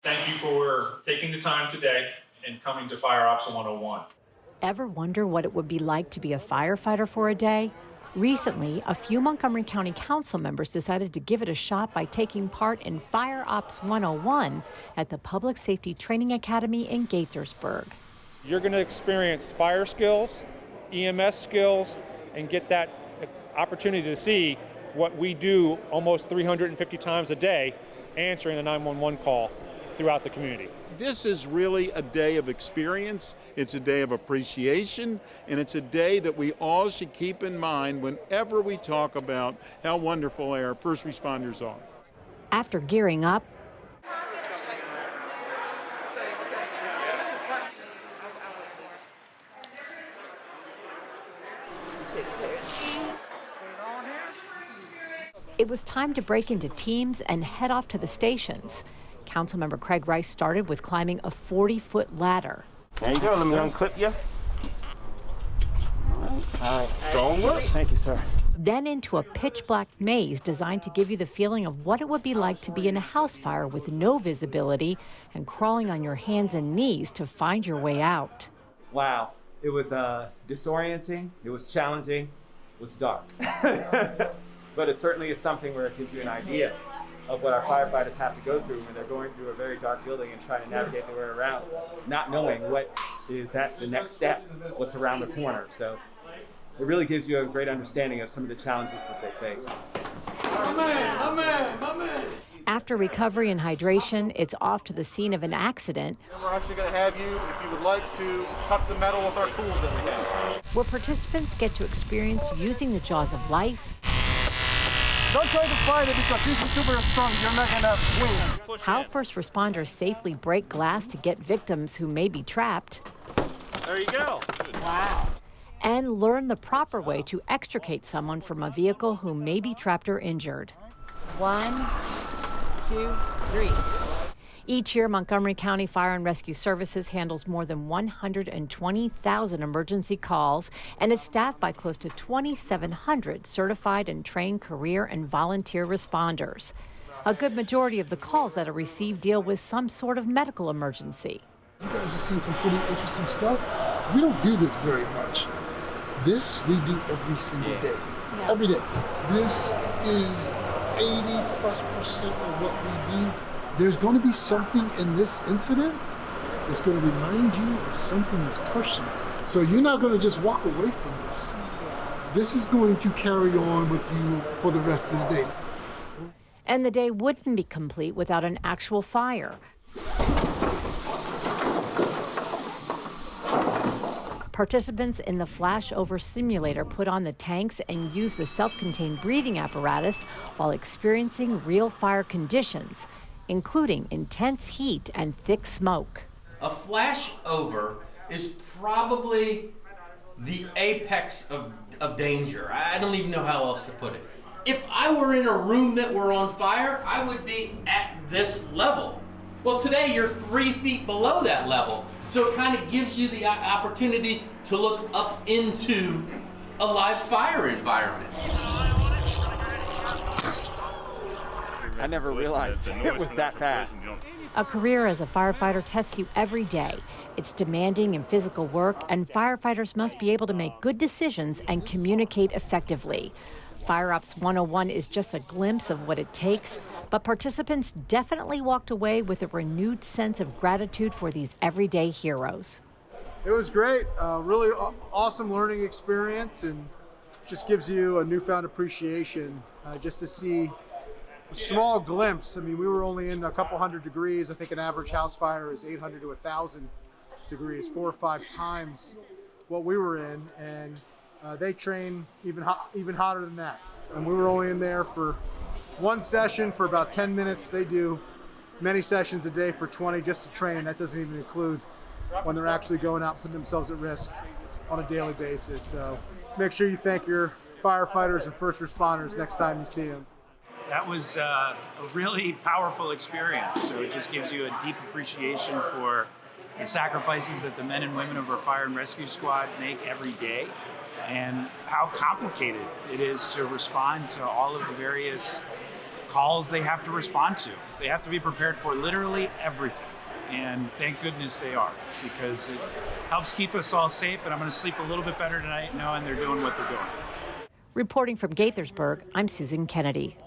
Thank you for taking the time today and coming to Fire Ops 101. Ever wonder what it would be like to be a firefighter for a day? Recently, a few Montgomery County Council members decided to give it a shot by taking part in Fire Ops 101 at the Public Safety Training Academy in Gaithersburg. You're going to experience fire skills, EMS skills, and get that opportunity to see what we do almost 350 times a day, answering a 911 call throughout the community. This is really a day of experience, it's a day of appreciation, and it's a day that we all should keep in mind whenever we talk about how wonderful our first responders are. After gearing up, it was time to break into teams and head off to the stations. Councilmember Craig Rice started with climbing a 40-foot ladder. There you go. Let me unclip you. All right. Strong work. Thank you, sir. Then into a pitch-black maze designed to give you the feeling of what it would be like to be in a house fire with no visibility and crawling on your hands and knees to find your way out. Wow. It was disorienting. It was challenging. It was dark. But it certainly is something where it gives you an idea of what our firefighters have to go through when they're going through a very dark building and trying to navigate their way around, not knowing what is at the next step, what's around the corner. So it really gives you a great understanding of some of the challenges that they face. After recovery and hydration, it's off to the scene of an accident. We're actually going to have you, if you would like, to cut some metal with our tools that we have, where participants get to experience using the jaws of life. Don't try to fight it because this is super strong. You're not going to win. How first responders safely break glass to get victims who may be trapped. There you go. Wow. And learn the proper way to extricate someone from a vehicle who may be trapped or injured. 1, 2, 3. Each year, Montgomery County Fire and Rescue Services handles more than 120,000 emergency calls and is staffed by close to 2,700 certified and trained career and volunteer responders. A good majority of the calls that are received deal with some sort of medical emergency. You guys have seen some pretty interesting stuff. We don't do this very much. This we do every single day. Every day. This is 80+% of what we do. There's going to be something in this incident that's going to remind you of something that's personal. So you're not going to just walk away from this. This is going to carry on with you for the rest of the day. And the day wouldn't be complete without an actual fire. Participants in the flashover simulator put on the tanks and use the self-contained breathing apparatus while experiencing real fire conditions, including intense heat and thick smoke. A flashover is probably the apex of danger. I don't even know how else to put it. If I were in a room that were on fire, I would be at this level. Well, today you're 3 feet below that level. So it kind of gives you the opportunity to look up into a live fire environment. I never realized it was that fast. A career as a firefighter tests you every day. It's demanding in physical work, and firefighters must be able to make good decisions and communicate effectively. Fire Ops 101 is just a glimpse of what it takes, but participants definitely walked away with a renewed sense of gratitude for these everyday heroes. It was great. Really awesome learning experience, and just gives you a newfound appreciation just to see a small glimpse. I mean, we were only in a couple hundred degrees. I think an average house fire is 800 to 1,000 degrees, 4 or 5 times what we were in, and they train even hotter than that. And we were only in there for one session for about 10 minutes. They do many sessions a day for 20 just to train. That doesn't even include when they're actually going out putting themselves at risk on a daily basis. So make sure you thank your firefighters and first responders next time you see them. That was a really powerful experience. So it just gives you a deep appreciation for the sacrifices that the men and women of our fire and rescue squad make every day, and how complicated it is to respond to all of the various calls they have to respond to. They have to be prepared for literally everything. And thank goodness they are, because it helps keep us all safe, and I'm going to sleep a little bit better tonight knowing they're doing what they're doing. Reporting from Gaithersburg, I'm Susan Kennedy.